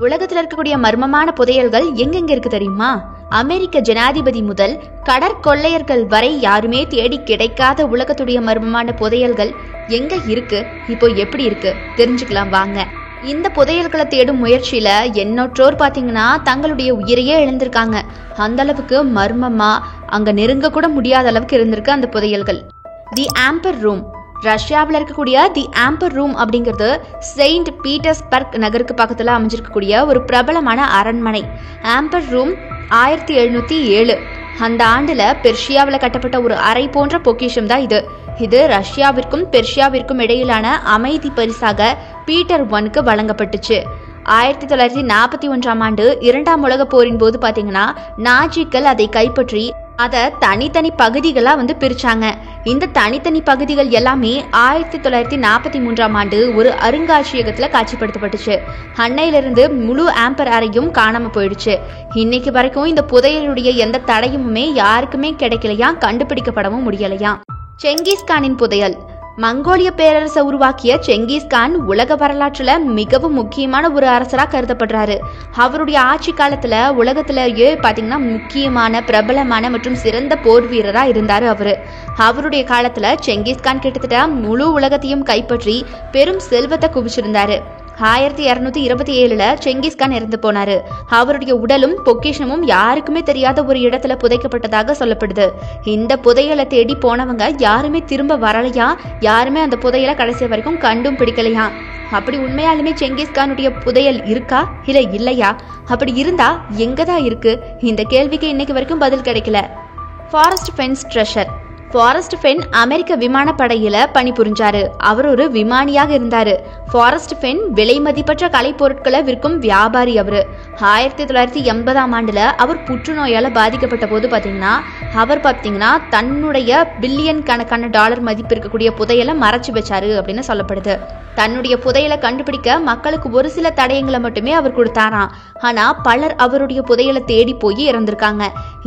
உலகத்துல இருக்கக்கூடிய மர்மமான புதையல்கள் எங்கெங்க இருக்கு தெரியுமா? அமெரிக்க ஜனாதிபதி முதல் கடற்கொள்ளையர்கள் வரை யாருமே தேடி கிடைக்காத உலகத்துடைய மர்மமான புதையல்கள் எங்க இருக்கு, இப்போ எப்படி இருக்கு தெரிஞ்சுக்கலாம் வாங்க. இந்த புதையல்களை தேடும் முயற்சியில எண்ணற்றோர் பாத்தீங்கன்னா தங்களுடைய உயிரையே இழந்திருக்காங்க. அந்த அளவுக்கு மர்மமா அங்க நெருங்க கூட முடியாத அளவுக்கு இருந்திருக்கு அந்த புதையல்கள். தி ஆம்பர் ரூம், ரஷ்யாவில் இருக்கக்கூடிய தி ஆம்பர் ரூம் அப்படிங்கிறது செயின்ட் பீட்டர்ஸ்பர்க் நகருக்கு பக்கத்தில் அமைஞ்சிருக்கக்கூடிய ஒரு பிரபலமான அரண்மனை. ஆம்பர் ரூம் 1707 அந்த ஆண்டுல பெர்ஷியாவில் கட்டப்பட்ட ஒரு அறை போன்ற பொக்கிஷம் தான் இது. இது ரஷ்யாவிற்கும் பெர்ஷியாவிற்கும் இடையிலான அமைதி பரிசாக பீட்டர் 1க்கு வழங்கப்பட்டுச்சு. 1941ஆம் ஆண்டு 2ஆம் உலக போரின் போது பாத்தீங்கன்னா நாஜிக்கள் அதை கைப்பற்றி அதை தனித்தனி பகுதிகளா பிரிச்சாங்க. இந்த தனித்தனி பகுதிகள் எல்லாமே 1943ஆம் ஆண்டு ஒரு அருங்காட்சியகத்துல காட்சிப்படுத்தப்பட்டுச்சு. அன்னையிலிருந்து முழு ஆம்பர் அறையும் காணாம போயிடுச்சு. இன்னைக்கு வரைக்கும் இந்த புதையலுடைய எந்த தடயமுமே யாருக்குமே கிடைக்கலையா, கண்டுபிடிக்கப்படவும் முடியலையா. செங்கிஸ்கானின் புதையல். மங்கோலிய பேரரசை உருவாக்கிய செங்கிஸ்கான் உலக வரலாற்றுல மிகவும் முக்கியமான ஒரு அரசரா கருதப்படுறாரு. அவருடைய ஆட்சி காலத்துல உலகத்திலேயே பாத்தீங்கன்னா முக்கியமான பிரபலமான மற்றும் சிறந்த போர் வீரரா இருந்தாரு அவருடைய காலத்துல செங்கிஸ்கான் கிட்டத்தட்ட முழு உலகத்தையும் கைப்பற்றி பெரும் செல்வத்தை குவிச்சிருந்தாரு. 1227ல செங்கிஸ்கான் இறந்து போனாரு. அவருடைய உடலும் பொக்கிஷமும் யாருக்குமே தெரியாத ஒரு இடத்துல புதைக்கப்பட்டதாக சொல்லப்படுது. இந்த புதையலை தேடி போனவங்க யாருமே திரும்ப வரலையா, யாருமே அந்த புதையலை கடைசி வரைக்கும் கண்டும் பிடிக்கலையா. அப்படி உண்மையாலுமே செங்கிஸ்கானுடைய புதையல் இருக்கா இல்ல இல்லையா? அப்படி இருந்தா எங்கதான் இருக்கு? இந்த கேள்விக்கு இன்னைக்கு வரைக்கும் பதில் கிடைக்கல. Forest fence treasure. ஃபாரஸ்ட் ஃபென் அமெரிக்க விமானப்படையில பணிபுரிஞ்சாரு. அவர் ஒரு விமானியாக இருந்தாரு. ஃபாரஸ்ட் ஃபென் விலை மதிப்பற்ற கலை பொருட்களை விற்கும் வியாபாரி. 1980ஆம் ஆண்டுல அவர் புற்றுநோயால பாதிக்கப்பட்ட போது பாத்தீங்கன்னா தன்னுடைய பில்லியன் கணக்கான டாலர் மதிப்பு இருக்கக்கூடிய புதையலை மறைச்சு வச்சாரு அப்படின்னு சொல்லப்படுது. தன்னுடைய புதையலை கண்டுபிடிக்க மக்களுக்கு ஒரு சில தடயங்களை மட்டுமே அவர் கொடுத்தாராம். ஆனா பலர் அவருடைய புதையலை தேடி போய் இறந்திருக்காங்க.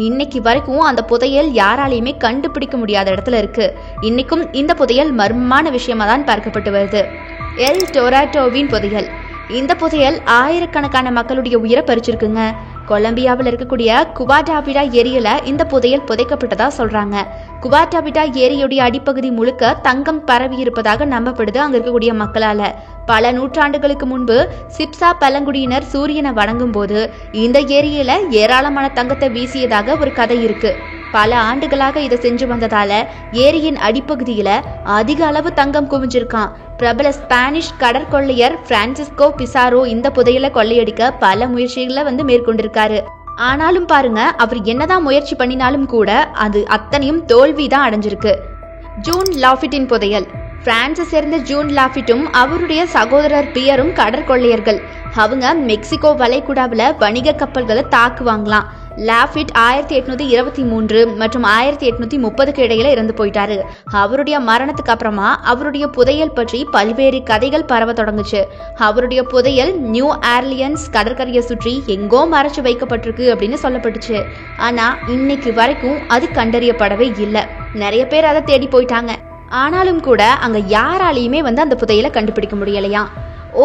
இன்னைக்கு வரைக்கும் அந்த புதையல் யாராலையுமே கண்டுபிடிக்க முடியாத இடத்துல இருக்கு. இன்னைக்கும் இந்த புதையல் மர்மமான விஷயமா தான் பார்க்கப்பட்டு வருது. எல் டொராட்டோவின் புதையல். இந்த புதையல் ஆயிரக்கணக்கான மக்களுடைய உயிரை பறிச்சிருக்குங்க. கொலம்பியாவில் இருக்கக்கூடிய குவாட்டாபிடா ஏரியில இந்த புதையல் புதைக்கப்பட்டதா சொல்றாங்க. குவாட்டாபிடா ஏரியுடைய அடிப்பகுதி முழுக்க தங்கம் பரவி இருப்பதாக நம்பப்படுது அங்க இருக்கக்கூடிய மக்களால. பல நூற்றாண்டுகளுக்கு முன்பு சிப்சா பழங்குடியினர் சூரியனை வணங்கும் போது இந்த ஏரியில ஏராளமான தங்கத்தை வீசியதாக ஒரு கதை இருக்கு. பல ஆண்டுகளாக இதை செஞ்சு வந்ததால ஏரியின் அடிப்பகுதியில அதிக அளவு தங்கம் குவிஞ்சிருக்கான். பிரபல ஸ்பானிஷ் கடற்கொள்ளையர் பிரான்சிஸ்கோ பிசாரோ இந்த புதையலை கொள்ளையடிக்க பல முயற்சிகளை மேற்கொண்டிருக்காரு. ஆனாலும் பாருங்க, அவர் என்னதான் முயற்சி பண்ணினாலும் கூட அது அத்தனையும் தோல்விதான் அடைஞ்சிருக்கு. ஜூன் லாஃபிட்டின் புதையல். பிரான்ஸை சேர்ந்த ஜூன் லாஃபிட்டும் அவருடைய சகோதரர் பியரும் கடற்கொள்ளையர்கள். அவங்க மெக்சிகோ வளைகுடாவில் வணிக கப்பல்களை தாக்குவாங்களாம். லாஃபிட் 1823 மற்றும் 1830க்கு இடையில இறந்து போயிட்டாரு. அவருடைய மரணத்துக்கு அப்புறமா அவருடைய புதையல் பற்றி பல்வேறு கதைகள் பரவ தொடங்குச்சு. அவருடைய புதையல் நியூ ஆர்லியன்ஸ் கடற்கரையை சுற்றி எங்கோ மறைச்சு வைக்கப்பட்டிருக்கு அப்படின்னு சொல்லப்பட்டுச்சு. ஆனா இன்னைக்கு வரைக்கும் அது கண்டறியப்படவே இல்லை. நிறைய பேர் அதை தேடி போயிட்டாங்க. ஆனாலும் கூட அங்க யாராலையுமே அந்த புதையலை கண்டுபிடிக்க முடியலையா.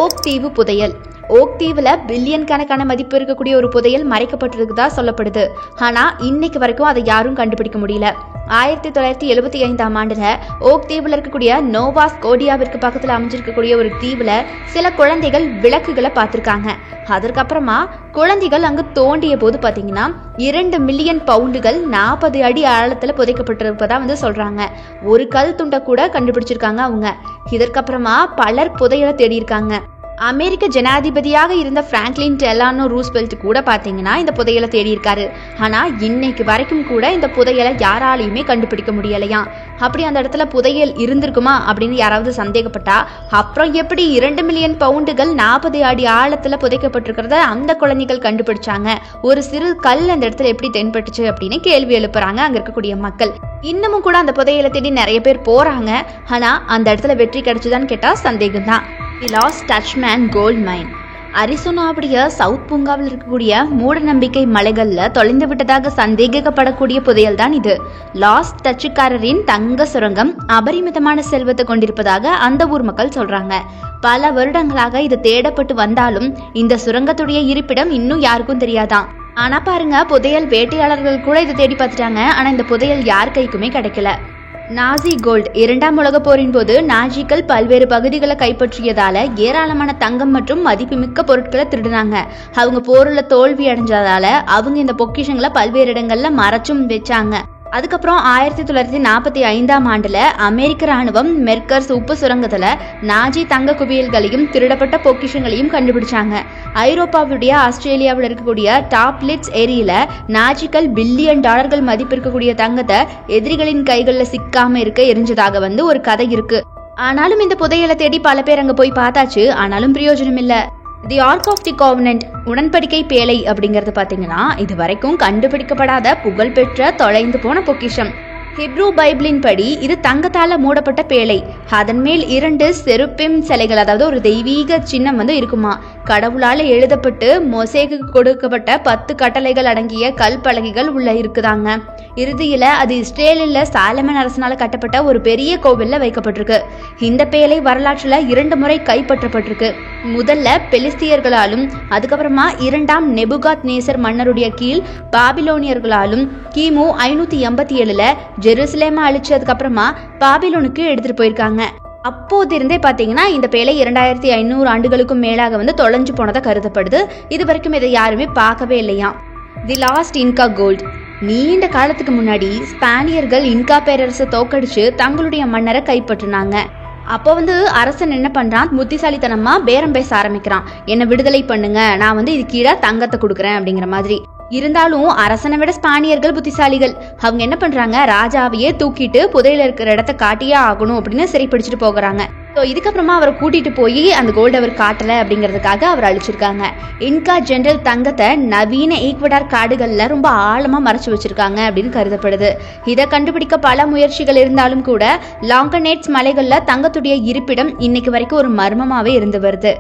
ஓக் தீவு புதையல். ஓக் தீவுல பில்லியன் கணக்கான மதிப்பு இருக்கக்கூடிய ஒரு புதையல் மறைக்கப்பட்டிருக்குதா சொல்லப்படுது. ஆனா இன்னைக்கு வரைக்கும் அதை யாரும் கண்டுபிடிக்க முடியல. 1975ஆம் ஆண்டுல ஓக் தீவுல இருக்கக்கூடிய நோவா ஸ்கோடியாவிற்கு பக்கத்துல அமைஞ்சிருக்கக்கூடிய ஒரு தீவுல சில குழந்தைகள் விளக்குகளை பார்த்திருக்காங்க. அதற்கப்புறமா குழந்தைகள் அங்கு தோண்டிய போது பாத்தீங்கன்னா 2 மில்லியன் பவுண்டுகள் 40 அடி ஆழத்துல புதைக்கப்பட்டிருப்பதா சொல்றாங்க. ஒரு கல் துண்டை கூட கண்டுபிடிச்சிருக்காங்க அவங்க. இதற்கப்புறமா பலர் புதையலை தேடி இருக்காங்க. அமெரிக்க ஜனாதிபதியாக இருந்த பிராங்க்லின் டெலானோ ரூஸ்வெல்ட் கூட பாத்தீங்கன்னா இந்த புதையலை தேடி இருக்காரு. ஆனா இன்னைக்கு வரைக்கும் கூட இந்த புதையலை யாராலையுமே கண்டுபிடிக்க முடியலையா. அப்படி அந்த இடத்துல புதையல் இருந்திருக்குமா அப்படின்னு யாராவது சந்தேகப்பட்டா, அப்புறம் எப்படி 2 மில்லியன் பவுண்டுகள் 40 அடி ஆழத்துல புதைக்கப்பட்டிருக்கிறத அந்த குழந்தைகள் கண்டுபிடிச்சாங்க? ஒரு சிறு கல் அந்த இடத்துல எப்படி தென்பட்டுச்சு அப்படின்னு கேள்வி எழுப்புறாங்க அங்க இருக்கக்கூடிய மக்கள். இன்னமும் கூட அந்த புதையலை தேடி நிறைய பேர் போறாங்க. ஆனா அந்த இடத்துல வெற்றி கிடைச்சுதான்னு கேட்டா சந்தேகம் தான். The last Dutchman gold mine. அரிசோனாவுடைய சவுத் பூங்காவில் இருக்கக்கூடிய மூட நம்பிக்கை மலைகள்ல தொலைந்து விட்டதாக சந்தேகிக்கப்படக்கூடிய புதையல் தான் இது. லாஸ்ட் டச்சுக்காரரின் தங்க சுரங்கம் அபரிமிதமான செல்வத்தை கொண்டிருப்பதாக அந்த ஊர் மக்கள் சொல்றாங்க. பல வருடங்களாக இது தேடப்பட்டு வந்தாலும் இந்த சுரங்கத்துடைய இருப்பிடம் இன்னும் யாருக்கும் தெரியாதான். ஆனா பாருங்க, புதையல் வேட்டையாளர்கள் கூட இதை தேடி பார்த்துட்டாங்க. ஆனா இந்த புதையல் யார் கைக்குமே கிடைக்கல. நாசி கோல்டு. 2ஆம் உலக போரின் போது நாஜிக்கள் பல்வேறு பகுதிகளை கைப்பற்றியதால ஏராளமான தங்கம் மற்றும் மதிப்புமிக்க பொருட்களை திருடினாங்க. அவங்க போர்ல தோல்வி அடைஞ்சதால அவங்க இந்த பொக்கிஷங்களை பல்வேறு இடங்கள்ல மறைச்சும் வச்சாங்க. அதுக்கப்புறம் 1945ஆம் ஆண்டுல அமெரிக்க ராணுவம் மெர்கர்ஸ் உப்பு சுரங்கத்துல நாஜி தங்க குவியல்களையும் திருடப்பட்ட பொக்கிஷங்களையும் கண்டுபிடிச்சாங்க. ஐரோப்பாவுடைய ஆஸ்திரேலியாவில் இருக்கக்கூடிய டாப்லிட்ஸ் ஏரியில நாஜிக்கள் $1 பில்லியன் மதிப்பு இருக்கக்கூடிய தங்கத்தை எதிரிகளின் கைகள்ல சிக்காம இருக்க எரிஞ்சதாக ஒரு கதை இருக்கு. ஆனாலும் இந்த புதையலை தேடி பல பேர் அங்க போய் பார்த்தாச்சு. ஆனாலும் பிரயோஜனம் இல்ல. தி ஆர்க் ஆஃப் தி கோவனன்ட், உடன்படிக்கை பேழை அப்படிங்கிறது பார்த்தீங்கன்னா இது வரைக்கும் கண்டுபிடிக்கப்படாத புகழ்பெற்ற தொலைந்து போன பொக்கிஷம். ஹிப்ரூ பைபிளின் படி இது தங்கத்தால மூடப்பட்ட பேழை. அதன் மேல் 2 செருப்பிம் சிலைகள், அதாவது ஒரு தெய்வீக சின்னம் இருக்குமா. கடவுளால எழுதப்பட்டு மோசேக்கு கொடுக்கப்பட்ட 10 கட்டளைகள் அடங்கிய கல் பலகைகள் உள்ள இருக்குதாங்க. இறுதியில அது இஸ்ரேலில் சாலமன் அரசனால கட்டப்பட்ட ஒரு பெரிய கோவில்ல வைக்கப்பட்டிருக்கு. இந்த பேழை வரலாற்றுல 2 முறை கைப்பற்றப்பட்டிருக்கு. முதல்ல பெலிஸ்தியர்களாலும் அதுக்கப்புறமா 2ஆம் நெபுகாத் நேசர் மன்னருடைய கீழ் பாபிலோனியர்களாலும் கிமு 587ல ஜெருசலேமை அழிச்சதுக்கு அப்புறமா பாபிலோனுக்கு எடுத்துட்டு போயிருக்காங்க. அப்போதிருந்தே பாத்தீங்கன்னா இந்த பேழை 2500 ஆண்டுகளுக்கும் மேலாக தொலைஞ்சு போனதா கருதப்படுது. இது வரைக்கும் இதை யாருமே பார்க்கவே இல்லையா. The lost Inca gold. நீண்ட காலத்துக்கு முன்னாடி ஸ்பானியர்கள் இன்கா பேரரசை தோக்கடிச்சு தங்களுடைய மன்னரை கைப்பற்றினாங்க. அப்போ அரசன் என்ன பண்றான், புத்திசாலித்தனமா பேரம் பேச ஆரம்பிக்கிறான். என்ன விடுதலை பண்ணுங்க, நான் இது கீழே தங்கத்தை கொடுக்குறேன் அப்படிங்கிற மாதிரி. இருந்தாலும் அரசனை விட ஸ்பானியர்கள் புத்திசாலிகள். அவங்க என்ன பண்றாங்க, ராஜாவையே தூக்கிட்டு புதையில இருக்கிற இடத்த காட்டியே ஆகணும் அப்படின்னு சிறைப்பிடிச்சிட்டு போகிறாங்க. ஸோ இதுக்கப்புறமா அவரை கூட்டிட்டு போய் அந்த கோல்டு அவர் காட்டலை அப்படிங்கிறதுக்காக அவர் அழிச்சிருக்காங்க. இன்கா ஜெனரல் தங்கத்தை நவீன ஈக்வடார் காடுகள்ல ரொம்ப ஆழமா மறைச்சு வச்சிருக்காங்க அப்படின்னு கருதப்படுது. இதை கண்டுபிடிக்க பல முயற்சிகள் இருந்தாலும் கூட லாங்கனேட்ஸ் மலைகள்ல தங்கத்துடைய இருப்பிடம் இன்னைக்கு வரைக்கும் ஒரு மர்மமாவே இருந்து வருது.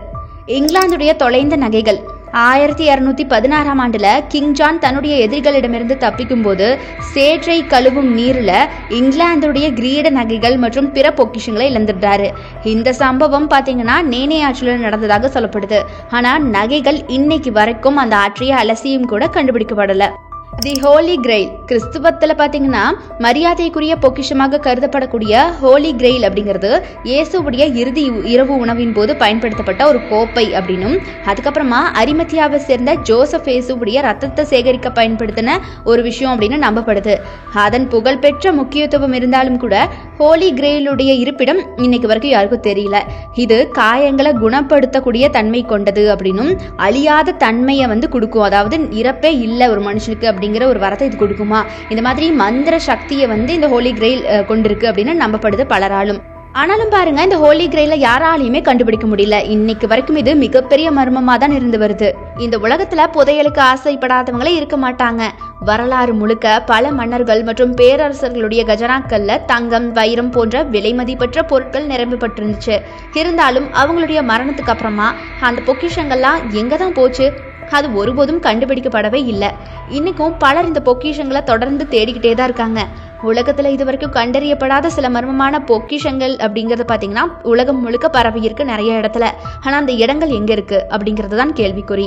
இங்கிலாந்துடைய தொலைந்த நகைகள். 1216ஆம் ஆண்டுல கிங் ஜான் தன்னுடைய எதிரிகளிடமிருந்து தப்பிக்கும் போது சேற்றை கழுவும் நீர்ல இங்கிலாந்துடைய கிரீட நகைகள் மற்றும் பிற பொக்கிஷங்களை இழந்துட்டாரு. இந்த சம்பவம் பாத்தீங்கன்னா நேனே ஆற்றில் நடந்ததாக சொல்லப்படுது. ஆனா நகைகள் இன்னைக்கு வரைக்கும் அந்த ஆற்றைய அலசியும் கூட கண்டுபிடிக்கப்படல. தி ஹோலி கிரெயில். கிறிஸ்துவத்துல பாத்தீங்கன்னா மரியாதைக்குரிய பொக்கிஷமாக கருதப்படக்கூடிய ஹோலி கிரெயில் அப்படிங்கிறது இயேசுவுடைய இறுதி இரவு உணவின் போது பயன்படுத்தப்பட்ட ஒரு கோப்பை அப்படின்னும், அதுக்கப்புறமா அரிமத்தியாவை சேர்ந்த ஜோசப் இயேசுவுடைய ரத்தத்தை சேகரிக்க பயன்படுத்தின ஒரு விஷயம் அப்படின்னு நம்பப்படுது. அதன் புகழ்பெற்ற முக்கியத்துவம் இருந்தாலும் கூட ஹோலி கிரெயிலுடைய இருப்பிடம் இன்னைக்கு வரைக்கும் யாருக்கும் தெரியல. இது காயங்களை குணப்படுத்தக்கூடிய தன்மை கொண்டது அப்படின்னும் அழியாத தன்மையை கொடுக்கும். அதாவது இறப்பே இல்லை ஒரு மனுஷனுக்கு அப்படிங்கிற ஒரு வரத்தை இது கொடுக்குமா. இந்த மாதிரி மந்திர சக்தியை இந்த ஹோலி கிரெயில் கொண்டிருக்கு அப்படின்னு நம்பப்படுது பலராலும். ஆனாலும் பாருங்க, இந்த ஹோலி கிரெயில யாராலையுமே கண்டுபிடிக்க முடியல. இன்னைக்கு வரைக்கும் இது மிகப்பெரிய மர்மமா தான் இருந்து வருது. இந்த உலகத்துல புதையலுக்கு ஆசைப்படாதவங்களே இருக்க மாட்டாங்க. வரலாறு முழுக்க பல மன்னர்கள் மற்றும் பேரரசர்களுடைய கஜனாக்கள்ல தங்கம், வைரம் போன்ற விலை மதிப்பற்ற பொருட்கள் நிரம்பப்பட்டிருந்துச்சு. இருந்தாலும் அவங்களுடைய மரணத்துக்கு அப்புறமா அந்த பொக்கிஷங்கள்லாம் எங்கதான் போச்சு? அது ஒருபோதும் கண்டுபிடிக்கப்படவே இல்லை. இன்னைக்கும் பலர் இந்த பொக்கிஷங்களை தொடர்ந்து தேடிக்கிட்டே தான் இருக்காங்க. உலகத்துல இது வரைக்கும் கண்டறியப்படாத சில மர்மமான பொக்கிஷங்கள் அப்படிங்கறது பாத்தீங்கன்னா உலகம் முழுக்க பரவி இருக்கு நிறைய இடத்துல. ஆனா அந்த இடங்கள் எங்க இருக்கு அப்படிங்கிறது தான் கேள்விக்குறி.